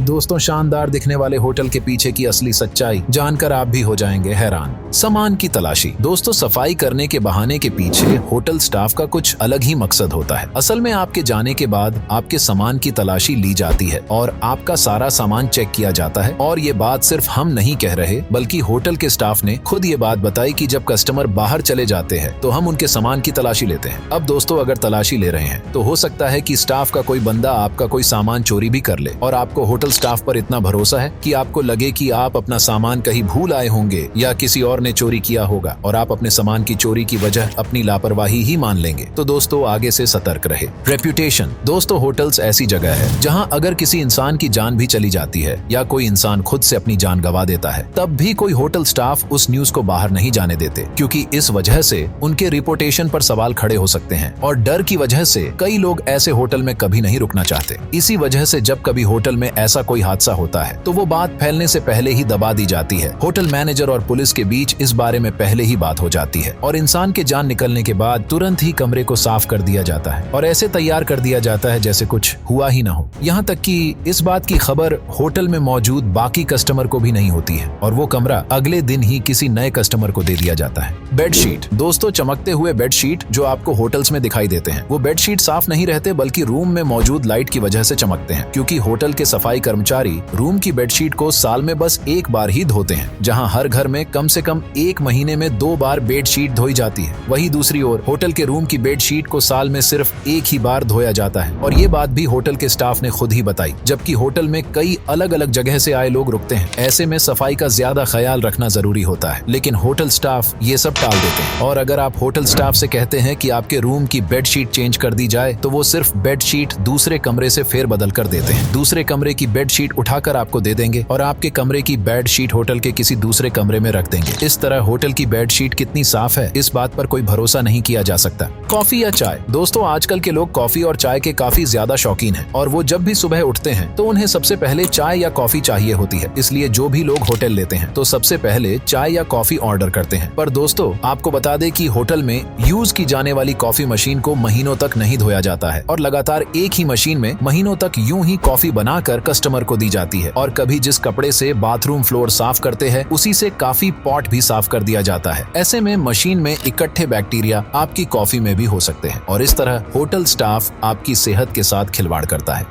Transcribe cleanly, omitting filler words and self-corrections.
दोस्तों, शानदार दिखने वाले होटल के पीछे की असली सच्चाई जानकर आप भी हो जाएंगे हैरान। सामान की तलाशी। दोस्तों, सफाई करने के बहाने के पीछे होटल स्टाफ का कुछ अलग ही मकसद होता है। असल में आपके जाने के बाद आपके सामान की तलाशी ली जाती है और आपका सारा सामान चेक किया जाता है। और ये बात सिर्फ हम नहीं कह रहे, बल्कि होटल के स्टाफ ने खुद ये बात बताई कि जब कस्टमर बाहर चले जाते हैं तो हम उनके सामान की तलाशी लेते हैं। अब दोस्तों, अगर तलाशी ले रहे हैं तो हो सकता है कि स्टाफ का कोई बंदा आपका कोई सामान चोरी भी कर ले और आपको होटल स्टाफ पर इतना भरोसा है कि आपको लगे कि आप अपना सामान कहीं भूल आए होंगे या किसी और ने चोरी किया होगा और आप अपने सामान की चोरी की वजह अपनी लापरवाही ही मान लेंगे। तो दोस्तों, आगे से सतर्क रहे। रेप्यूटेशन। दोस्तों, होटल्स ऐसी जगह है जहां अगर किसी इंसान की जान भी चली जाती है या कोई इंसान खुद से अपनी जान गंवा देता है, तब भी कोई होटल स्टाफ उस न्यूज को बाहर नहीं जाने देते, क्योंकि इस वजह से उनके रिपोर्टेशन पर सवाल खड़े हो सकते हैं और डर की वजह से कई लोग ऐसे होटल में कभी नहीं रुकना चाहते। इसी वजह से जब कभी होटल में ऐसा कोई हादसा होता है तो वो बात फैलने से पहले ही दबा दी जाती है। होटल मैनेजर और पुलिस के बीच इस बारे में पहले ही बात हो जाती है और इंसान के जान निकलने के बाद तुरंत ही कमरे को साफ कर दिया जाता है और ऐसे तैयार कर दिया जाता है जैसे कुछ हुआ ही ना हो। यहाँ तक कि इस बात की खबर होटल में मौजूद बाकी कस्टमर को भी नहीं होती है और वो कमरा अगले दिन ही किसी नए कस्टमर को दे दिया जाता है। बेडशीट। दोस्तों, चमकते हुए बेडशीट जो आपको होटल्स में दिखाई देते हैं, वो बेडशीट साफ नहीं रहते बल्कि रूम में मौजूद लाइट की वजह से चमकते हैं, क्योंकि होटल के सफाई कर्मचारी रूम की बेडशीट को साल में बस एक बार ही धोते हैं। जहां हर घर में कम से कम एक महीने में 2 बार बेडशीट धोई जाती है, वहीं दूसरी ओर होटल के रूम की बेडशीट को साल में सिर्फ एक ही बार धोया जाता है। और ये बात भी होटल के स्टाफ ने खुद ही बताई, जबकि होटल में कई अलग अलग जगह से आए लोग रुकते हैं। ऐसे में सफाई का ज्यादा ख्याल रखना जरूरी होता है, लेकिन होटल स्टाफ ये सब टाल देते हैं। और अगर आप होटल स्टाफ से कहते हैं कि आपके रूम की बेडशीट चेंज कर दी जाए, तो वो सिर्फ बेडशीट दूसरे कमरे से फेर बदल कर देते हैं। दूसरे कमरे की बेडशीट उठाकर आपको दे देंगे और आपके कमरे की बेडशीट होटल के किसी दूसरे कमरे में रख देंगे। इस तरह होटल की बेडशीट कितनी साफ है, इस बात पर कोई भरोसा नहीं किया जा सकता। कॉफी या चाय। दोस्तों, आजकल के लोग कॉफी और चाय के काफी ज्यादा शौकीन हैं और वो जब भी सुबह उठते हैं तो उन्हें सबसे पहले चाय या कॉफी चाहिए होती है। इसलिए जो भी लोग होटल लेते हैं तो सबसे पहले चाय या कॉफी ऑर्डर करते हैं। पर दोस्तों, आपको बता दें कि होटल में यूज की जाने वाली कॉफी मशीन को महीनों तक नहीं धोया जाता है और लगातार एक ही मशीन में महीनों तक यूं ही कॉफी बनाकर कस्टमर को दी जाती है। और कभी जिस कपड़े से बाथरूम फ्लोर साफ करते हैं उसी से काफी पॉट भी साफ कर दिया जाता है। ऐसे में मशीन में इकट्ठे बैक्टीरिया आपकी कॉफी में भी हो सकते हैं और इस तरह होटल स्टाफ आपकी सेहत के साथ खिलवाड़ करता है।